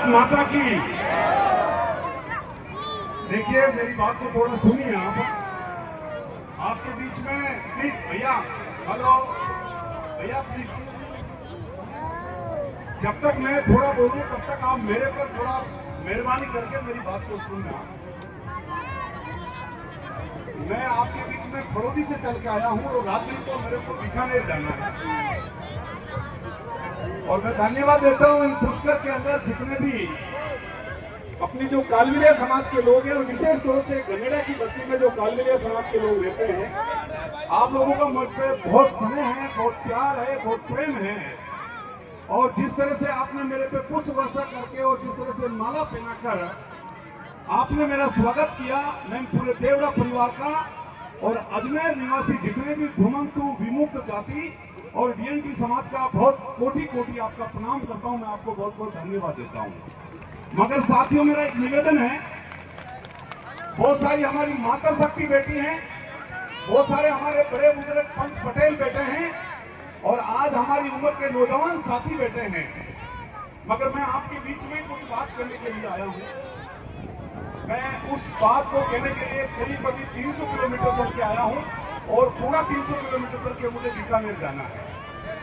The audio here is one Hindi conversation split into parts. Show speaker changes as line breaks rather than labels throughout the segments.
माता की। देखिए मेरी बात को थोड़ा सुनिए आप। आपके बीच में प्लीज भैया, हेलो भैया प्लीज, जब तक मैं थोड़ा बोलूं तब तक आप मेरे पर थोड़ा मेहरबानी करके मेरी बात को सुनना। मैं आपके बीच में फड़ौदी से चल के आया हूं और रात्रि को मेरे को बीकानेर जाना है। और मैं धन्यवाद देता हूं इन पुष्कर के अंदर जितने भी अपनी जो कालविलिया समाज के लोग हैं, और विशेष तौर से गंगेड़ा की बस्ती में जो कालविलिया समाज के लोग रहते हैं, आप लोगों का मुझ पे बहुत स्नेह है, बहुत प्यार है, बहुत प्रेम है। और जिस तरह से आपने मेरे पे पुष्प वर्षा करके और जिस तरह से माला पहनाकर आपने मेरा स्वागत किया, मैं पूरे देवड़ा परिवार का और अजमेर निवासी जितने भी घुमंतु विमुक्त जाति और डीएनटी समाज का बहुत कोटि कोटि आपका प्रणाम करता हूं। मैं आपको बहुत बहुत धन्यवाद देता हूं। मगर साथियों, मेरा एक निवेदन है, बहुत सारी हमारी माता शक्ति बेटी हैं, बहुत सारे हमारे बड़े बुजुर्ग पंच पटेल बैठे हैं और आज हमारी उम्र के नौजवान साथी बैठे हैं। मगर मैं आपके बीच में कुछ बात करने के लिए आया हूं। मैं उस बात को कहने के लिए करीब अभी 300 किलोमीटर चल के आया हूं और पूरा 300 किलोमीटर चल के मुझे बीकानेर जाना है।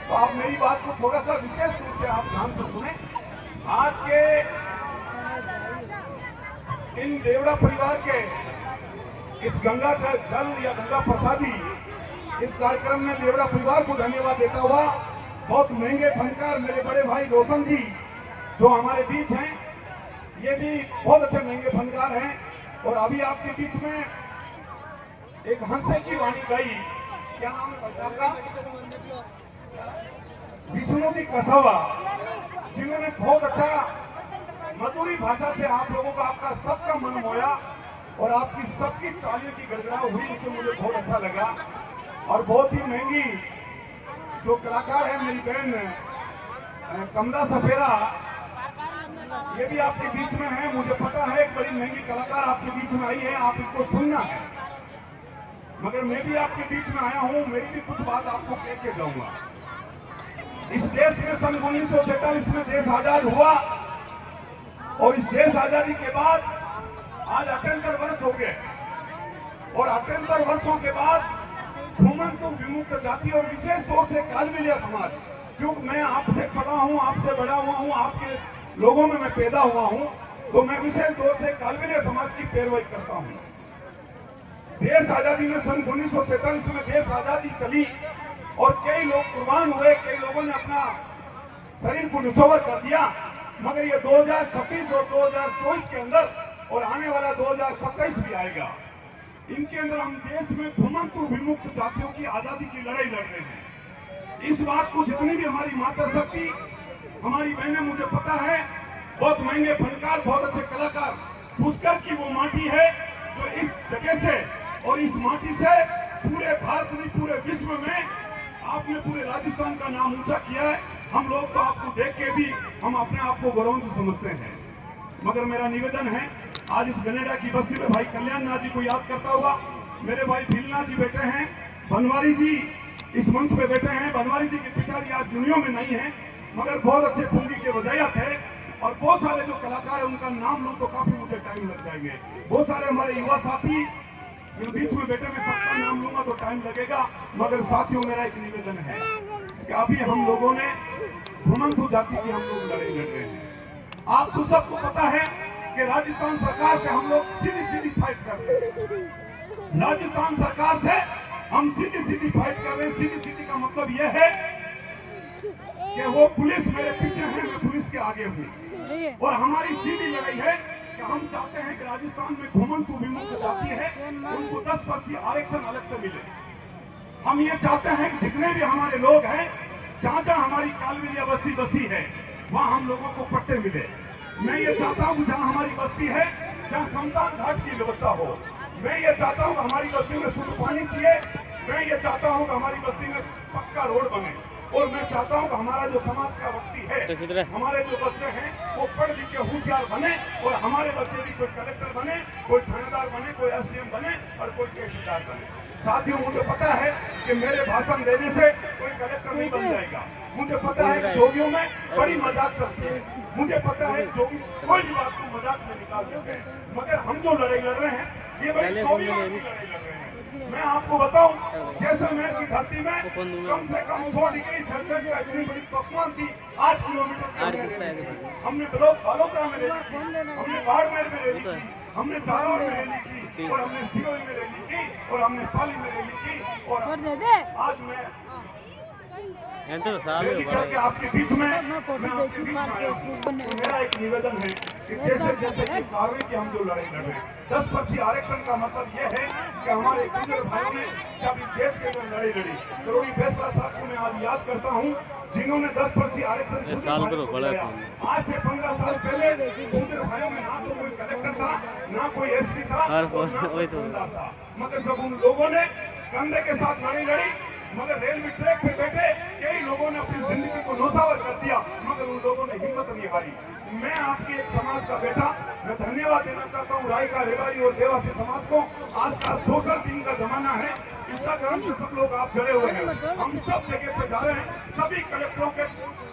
तो आप मेरी बात को थोड़ा सा विशेष रूप से आप ध्यान से सुने। आज के इन देवड़ा परिवार के इस गंगा जल या गंगा प्रसादी इस कार्यक्रम में देवड़ा परिवार को धन्यवाद देता हुआ, बहुत महंगे फनकार मेरे बड़े भाई रोशन जी जो हमारे बीच हैं, ये भी बहुत अच्छे महंगे फनकार हैं। और अभी आपके बीच में एक हंसे की वाणी गाई, क्या नाम है आपका? विष्णुदी कसावा, जिन्होंने बहुत अच्छा मधुरी भाषा से आप लोगों का आपका सबका मन मोया और आपकी सबकी तालियों की गड़गड़ाहट हुई, उससे मुझे बहुत अच्छा लगा। और बहुत ही महंगी जो कलाकार है मेरी बहन कमला सफेरा, ये भी आपके बीच में है। मुझे पता है एक बड़ी महंगी कलाकार आपके बीच में आई है, आप इसको सुनना है। मगर मैं भी आपके बीच में आया हूं, मेरी भी कुछ बात आपको कह के जाऊंगा। इस देश में सन 1947 में देश आजाद हुआ और इस देश आजादी के बाद आज 78 वर्ष हो गए और 78 वर्षों के बाद घुमंतु विमुक्त जाति और विशेष तौर से कालविलिया समाज, क्योंकि मैं आपसे पढ़ा हूं, आपसे बड़ा हुआ हूं, आपके लोगों में मैं पैदा हुआ हूं, तो मैं विशेष तौर से कालविलिया समाज की पैरवी करता हूं। देश आजादी में सन 1947 में देश आजादी चली और कई लोग कुर्बान हुए, कई लोगों ने अपना शरीर को निछोवर कर दिया। मगर ये 2026 और 2024 के अंदर और आने वाला 2027 भी आएगा, इनके अंदर हम देश में घुमंतु विमुक्त जातियों की आजादी की लड़ाई लड़ रहे हैं। इस बात को जितनी भी हमारी माता शक्ति, हमारी बहनें, मुझे पता है, बहुत महंगे फनकार, बहुत अच्छे कलाकार, पुष्कर की वो माटी है जो इस जगह से और इस माटी से पूरे भारत में, पूरे विश्व में आपने पूरे राजस्थान का नाम ऊंचा किया है। हम लोग तो आपको देख के भी हम अपने आप को गौरवान्वित समझते हैं। मगर मेरा निवेदन है, आज इस गनेडा की बस्ती में भाई कल्याण नाथ जी को याद करता हुआ मेरे भाई भीलनाथ जी बैठे हैं, बनवारी जी इस मंच पे बैठे हैं। बनवारी जी के पिताजी आज दुनिया में नहीं है, मगर बहुत अच्छे पुंगी के बजाय थे। और बहुत सारे जो कलाकार है उनका नाम लूं तो काफी मुझे टाइम लग जाएंगे। बहुत सारे हमारे युवा साथी इन बीच में बैठे, में सबका नाम लूंगा तो टाइम लगेगा। मगर साथियों, मेरा एक निवेदन है कि अभी हम लोगों ने घुमंतु जाति की हम लोग लड़ाई लड़ रहे हैं। आपको सबको पता है कि राजस्थान सरकार से हम लोग सीधी सीधी फाइट कर रहे हैं। राजस्थान सरकार से हम सीधी सीधी फाइट कर रहे हैं। सीधी सीधी का मतलब यह है कि वो पुलिस मेरे पीछे है, मैं पुलिस के आगे हूँ। और हमारी सीधी लड़ाई है कि हम चाहते हैं कि राजस्थान में घुमंतु विमुक्त जाति है, उनको 10% आरक्षण अलग से मिले। हम ये चाहते हैं कि जितने भी हमारे लोग हैं, जहाँ जहाँ हमारी कालविलिया बस्ती बसी है, वहाँ हम लोगों को पट्टे मिले। मैं ये चाहता हूँ जहाँ हमारी बस्ती है, जहाँ शमशान घाट की व्यवस्था हो। मैं ये चाहता हूँ हमारी बस्ती में शुद्ध पानी चाहिए। मैं ये चाहता हूँ हमारी बस्ती में पक्का रोड बने। और मैं चाहता हूँ कि हमारा जो समाज का व्यक्ति है, हमारे जो बच्चे हैं, वो पढ़ लिख के होशियार बने और हमारे बच्चे भी कोई कलेक्टर बने, कोई थानेदार बने, कोई एसडीएम बने और कोई तहसीलदार बने। साथियों, मुझे पता है कि मेरे भाषण देने से कोई कलेक्टर नहीं बन जाएगा, मुझे पता है कि जोगियों में बड़ी मजाक चलती है, मुझे पता है जोगी कोई भी बात को मजाक में निकाल देते हैं, मगर हम जो लड़ाई लड़ रहे हैं ये बड़ी स्वाभिमान की लड़ाई लड़ रहे हैं। मैं आपको बताऊं, जैसलमेर की धरती में कम से कम 100 डिग्री सेल्सियस का इतनी बड़ी तापमान थी, 8 किलोमीटर हमने बालोतरा में रैली की, हमने बाड़मेर में रैली की, हमने जालौर में रैली की, और हमने सिरोही में रैली की, और हमने पाली में रैली की, और आज मैं रैली करके आपके बीच में मेरा एक निवेदन है कि जैसे जैसे कि कार्रवाई की हम जो लड़ाई लड़ रहे हैं, 10% आरक्षण का मतलब ये है कि हमारे गुजर भाइयों ने जब इस देश के लिए लड़ाई लड़ी, करोड़ी फैसला साहब को मैं आज याद करता हूँ, जिन्होंने 10% आरक्षण आज से 15 साल पहले गुजर भाइयों में ना तो कोई कलेक्टर था, ना कोई एसपी था, मगर जब उन लोगों ने कंधे के साथ लड़ाई लड़ी, मगर रेलवे ट्रैक पे बैठे कई लोगों ने अपनी जिंदगी को नौसावर कर दिया, मगर उन लोगों ने हिम्मत नहीं हारी। मैं आपके एक समाज का बेटा, मैं धन्यवाद देना चाहता हूँ रायका, रेवाड़ी और देवासी समाज को। आज का सोशल मीडिया का जमाना है, इंस्टाग्राम से सब लोग आप जुड़े हुए हैं, हम सब जगह पे जा रहे हैं, सभी कलेक्टरों के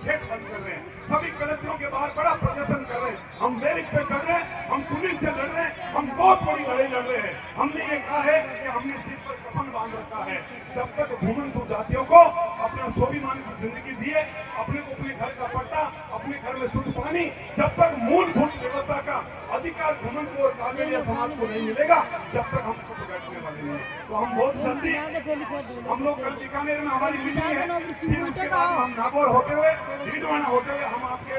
गेट बंद कर रहे हैं, सभी कलेक्टरों के बाहर बड़ा प्रदर्शन कर रहे हैं, हम बैरिक पे चढ़ रहे हैं, हम पुलिस से लड़ रहे हैं, हम बहुत बड़ी लड़ाई लड़ रहे हैं। हमने ये कहा है कि हमने सिर पर कफन बांध रखा है, जब तक घूमंतु जातियों को अपना स्वाभिमान की जिंदगी दिए, अपने को अपने घर का पट्टा, अपने घर में शुद्ध पानी, जब तक मूलभूत व्यवस्था का अधिकार घूमंतु और कांगड़िया समाज को नहीं मिलेगा, जब तक हम चुप बैठने वाले नहीं। तो हम बहुत जल्दी, हम लोग कल बीकानेर में हमारी मीटिंग है, फिर उसके बाद हम नागौर होते हुए, डीडवाना होते हुए हम आपके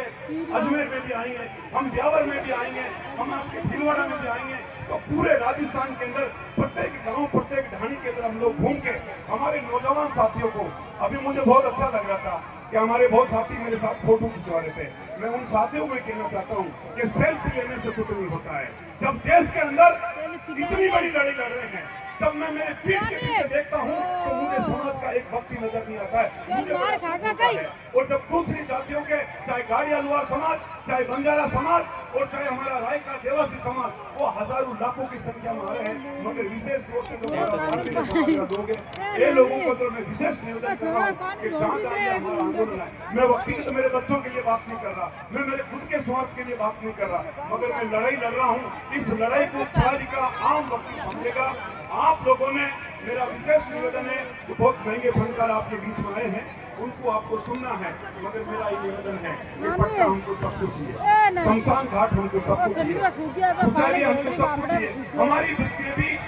अजमेर में भी आएंगे, हम ब्यावर में भी आएंगे, हम आपके भीलवाड़ा में भी आएंगे। तो पूरे राजस्थान के अंदर प्रत्येक गांव, प्रत्येक ढाणी के अंदर हम लोग घूम के हमारे नौजवान साथियों को, अभी मुझे बहुत अच्छा लग रहा था कि हमारे बहुत साथी मेरे साथ फोटो खिंचवा रहे थे। मैं उन साथियों को कहना चाहता हूँ कि सेल्फी लेने से कुछ नहीं होता है। जब देश के अंदर इतनी बड़ी लड़ाई लड़ रहे हैं, जब मैं मेरे पीठ के पीछे देखता हूँ तो मुझे समाज का एक व्यक्ति नजर नहीं आता है, मुझे और जब दूसरी जातियों के, चाहे गाड़िया लुहार समाज, चाहे बंजारा समाज, और चाहे हमारा रायका देवासी समाज, वो हजारों लाखों की संख्या में आ रहे हैं, मगर विशेष तौर से दोगे ये लोगों को तो मैं विशेष निवेदन कर रहा हूँ कि जहाँ जहाँ हमारा आंदोलन है, मैं व्यक्तिगत मेरे बच्चों के लिए बात नहीं कर रहा, मैं मेरे खुद के स्वास्थ्य के लिए बात नहीं कर रहा, मगर मैं लड़ाई लड़ रहा हूँ। इस लड़ाई को का आम व्यक्ति समझेगा। आप लोगों ने, मेरा विशेष निवेदन है कि बहुत महंगे फनकार आपके बीच में आए हैं, उनको आपको सुनना है, मगर मेरा ये निवेदन है कि पट्टा हमको सब कुछ चाहिए, शमशान घाट हमको सब कुछ चाहिए, पुजारी हमको सब कुछ चाहिए, हमारी वृत्तियां भी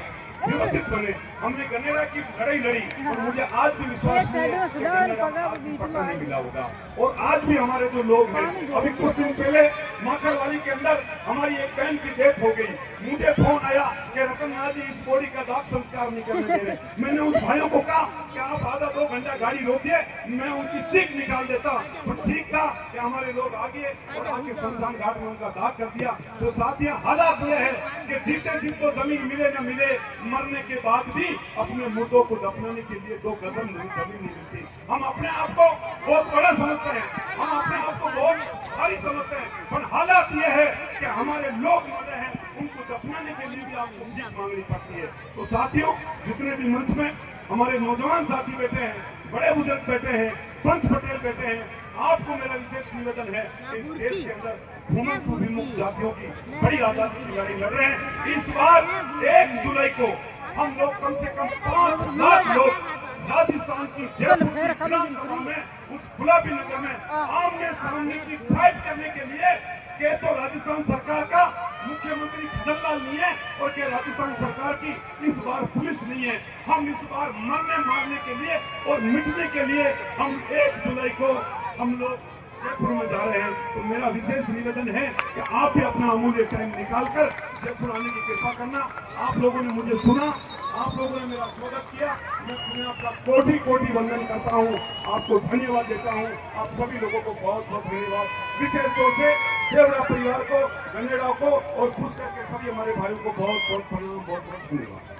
व्यवस्थित बने। हमने गन्नेरा की लड़ाई लड़ी और मुझे आज भी विश्वास नहीं है कि गन्नेरा को पट्टा नहीं मिला होगा। और आज भी हमारे जो लोग हैं, अभी कुछ दिन पहले माखरवाली के अंदर हमारी एक बहन की डेथ हो गई, मुझे फोन आया कि रतननाथ जी इस बॉडी का दाग संस्कार नहीं करने दे रहे। मैंने उन भाइयों को कहा कि आप आधा 2 घंटा गाड़ी रोकिए, मैं उनकी चीख निकाल देता, तो ठीक था कि हमारे लोग आगे और आके शमशान घाट में उनका दाग कर दिया। तो साथियों, हालात यह है कि जीते जिनको जमीन मिले न मिले, मरने के बाद भी अपने मुर्दों को दफनाने के लिए 2 कदम नहीं, कभी नहीं मिलती। हम अपने आप को बहुत बड़ा समझते हैं, हम अपने आप को बहुत भारी समझते हैं, पर हालात ये है कि हमारे लोग मरे हैं, उनको दफनाने के लिए भी आपको भीख मांगनी पड़ती है। तो साथियों, जितने भी मंच में हमारे नौजवान साथी बैठे हैं, बड़े बुजुर्ग बैठे हैं, पंच पटेल बैठे हैं, आपको मेरा विशेष निवेदन है कि इस देश के अंदर घूमंतु विमुक्त जातियों की बड़ी आजादी की लड़ाई लड़ रहे हैं। इस बार 1 जुलाई को हम लोग कम से कम 5 लाख लोग राजस्थान की जयपुर विधानसभा में, उस गुलाबी नगर में आमने सामने की फाइट करने के लिए के तो राजस्थान सरकार का मुख्यमंत्री खजनलाल नहीं है और के राजस्थान सरकार की इस बार पुलिस नहीं है। हम इस बार मरने मारने के लिए और मिटने के लिए हम 1 जुलाई को हम लोग जयपुर में जा रहे हैं। तो मेरा विशेष निवेदन है कि आप भी अपना अमूल्य टाइम निकालकर जयपुर आने की कृपा करना। आप लोगों ने मुझे सुना, आप लोगों ने मेरा स्वागत किया, मैं तुम्हें आपका कोटि कोटि वंदन करता हूँ, आपको धन्यवाद देता हूँ। आप सभी लोगों को बहुत बहुत धन्यवाद, विशेष तौर से देवरा परिवार को, गन्नेड़ा को और खुश करके सभी हमारे भाइयों को बहुत बहुत प्रणाम, बहुत बहुत धन्यवाद।